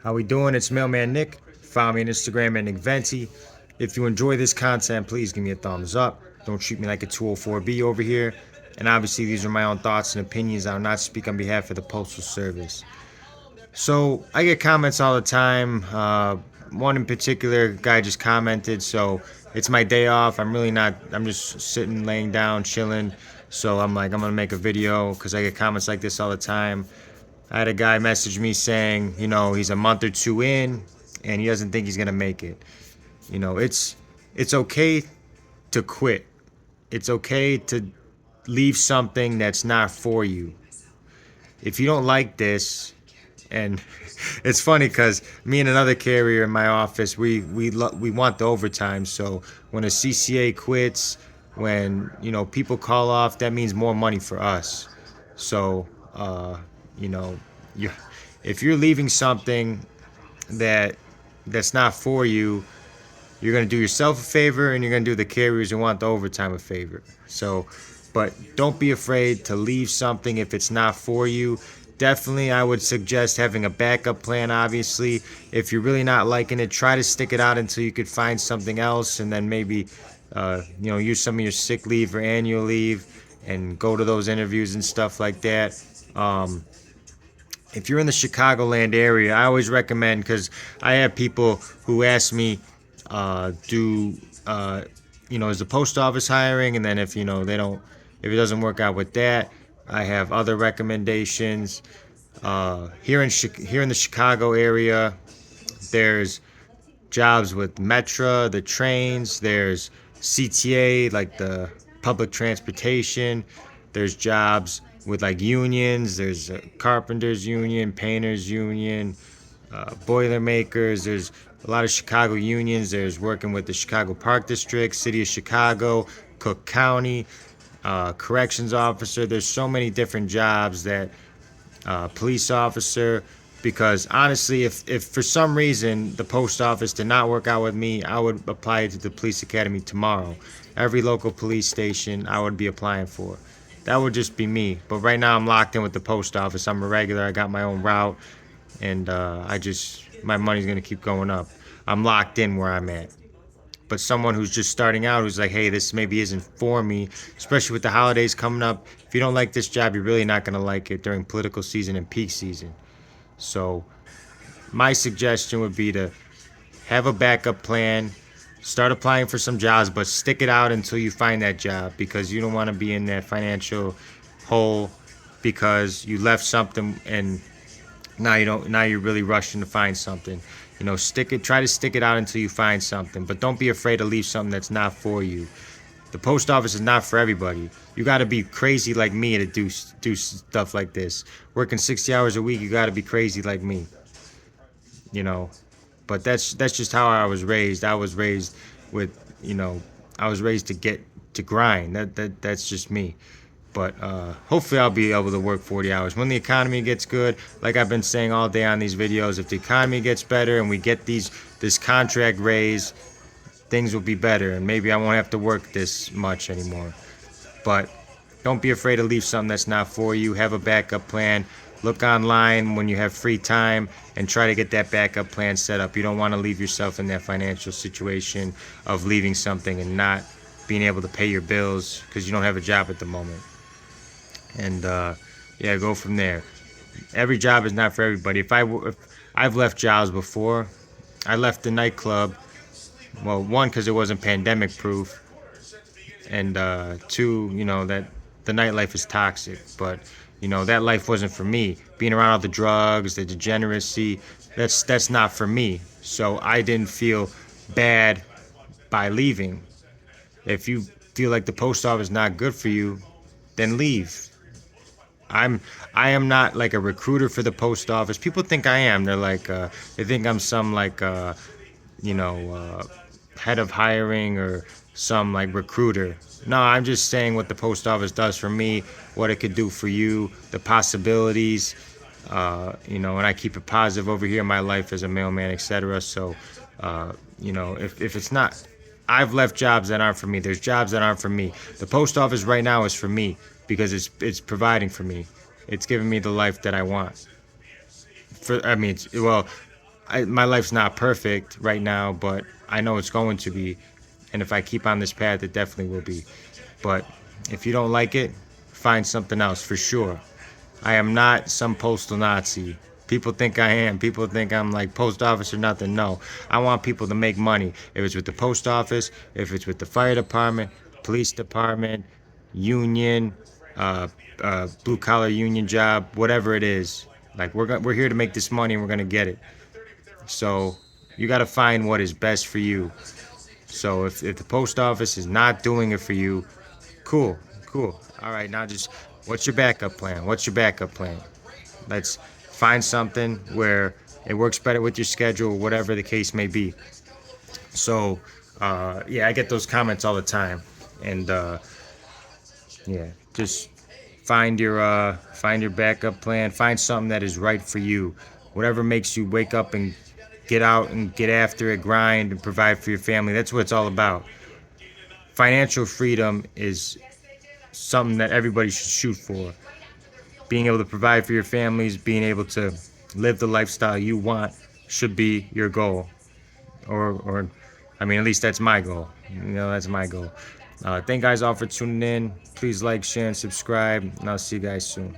How we doing? It's Mailman Nick. Follow me on Instagram at NickVenti. If you enjoy this content, please give me a thumbs up. Don't treat me like a 204B over here. And obviously, these are my own thoughts and opinions. I will not speak on behalf of the Postal Service. So I get comments all the time. One in particular, guy just commented. So it's my day off. I'm really not. I'm just sitting, laying down, chilling. So I'm like, I'm gonna make a video because I get comments like this all the time. I had a guy message me saying, he's a month or two in, and he doesn't think he's gonna make it. It's okay to quit. It's okay to leave something that's not for you. If you don't like this, and it's funny because me and another carrier in my office, we want the overtime. So when a CCA quits, when people call off, that means more money for us. So you know, you if you're leaving something that's not for you, you're gonna do yourself a favor and you're gonna do the carriers who want the overtime a favor. So, but don't be afraid to leave something if it's not for you. Definitely, I would suggest having a backup plan. Obviously, if you're really not liking it, try to stick it out until you could find something else, and then maybe, use some of your sick leave or annual leave, and go to those interviews and stuff like that. If you're in the Chicagoland area, I always recommend, because I have people who ask me, is the post office hiring? And then if if it doesn't work out with that, I have other recommendations. Here in the Chicago area, there's jobs with Metra, the trains. There's CTA, like the public transportation. There's jobs with like unions. There's a carpenters union, painters union, Boilermakers. There's a lot of Chicago unions. There's working with the Chicago Park District, City of Chicago, Cook County, corrections officer. There's so many different jobs that police officer. Because honestly, if for some reason the post office did not work out with me, I would apply to the police academy tomorrow. Every local police station I would be applying for. That would just be me. But right now I'm locked in with the post office. I'm a regular. I got my own route, and my money's gonna keep going up. I'm locked in where I'm at. But someone who's just starting out, who's like, hey, this maybe isn't for me, especially with the holidays coming up. If you don't like this job, you're really not gonna like it during political season and peak season. So my suggestion would be to have a backup plan, start applying for some jobs, but stick it out until you find that job, because you don't want to be in that financial hole because you left something and now you're really rushing to find something. Try to stick it out until you find something, but don't be afraid to leave something that's not for you. The post office is not for everybody. You got to be crazy like me to do stuff like this. Working 60 hours a week, you got to be crazy like me. But that's just how I was raised. I was raised with, I was raised to grind. That's just me. But hopefully I'll be able to work 40 hours. When the economy gets good, like I've been saying all day on these videos, if the economy gets better and we get this contract raise, things will be better, and maybe I won't have to work this much anymore. But don't be afraid to leave something that's not for you. Have a backup plan. Look online when you have free time and try to get that backup plan set up. You don't want to leave yourself in that financial situation of leaving something and not being able to pay your bills because you don't have a job at the moment. And go from there. Every job is not for everybody. If I've left jobs before, I left the nightclub. Well, one, because it wasn't pandemic proof, and two, that the nightlife is toxic. But that life wasn't for me. Being around all the drugs, the degeneracy, that's not for me. So I didn't feel bad by leaving. If you feel like the post office is not good for you, then leave. I am not like a recruiter for the post office. People think I am. They're like, they think I'm some like, head of hiring or some like recruiter. No, I'm just saying what the post office does for me, what it could do for you, the possibilities, and I keep it positive over here in my life as a mailman, etc. So, if it's not, I've left jobs that aren't for me. There's jobs that aren't for me. The post office right now is for me because it's providing for me. It's giving me the life that I want. my life's not perfect right now, but I know it's going to be. And if I keep on this path, it definitely will be. But if you don't like it, find something else for sure. I am not some postal Nazi. People think I am. People think I'm like post office or nothing. No, I want people to make money. If it's with the post office, if it's with the fire department, police department, union, blue collar union job, whatever it is. Like we're here to make this money and we're gonna get it. So you got to find what is best for you. So if the post office is not doing it for you, cool, cool. All right, now just what's your backup plan? What's your backup plan? Let's find something where it works better with your schedule, whatever the case may be. So, yeah, I get those comments all the time, and yeah, just find your backup plan. Find something that is right for you. Whatever makes you wake up and get out and get after it, grind and provide for your family. That's what it's all about. Financial freedom is something that everybody should shoot for. Being able to provide for your families, being able to live the lifestyle you want should be your goal. Or I mean, at least that's my goal. That's my goal. Thank you guys all for tuning in. Please like, share, and subscribe, and I'll see you guys soon.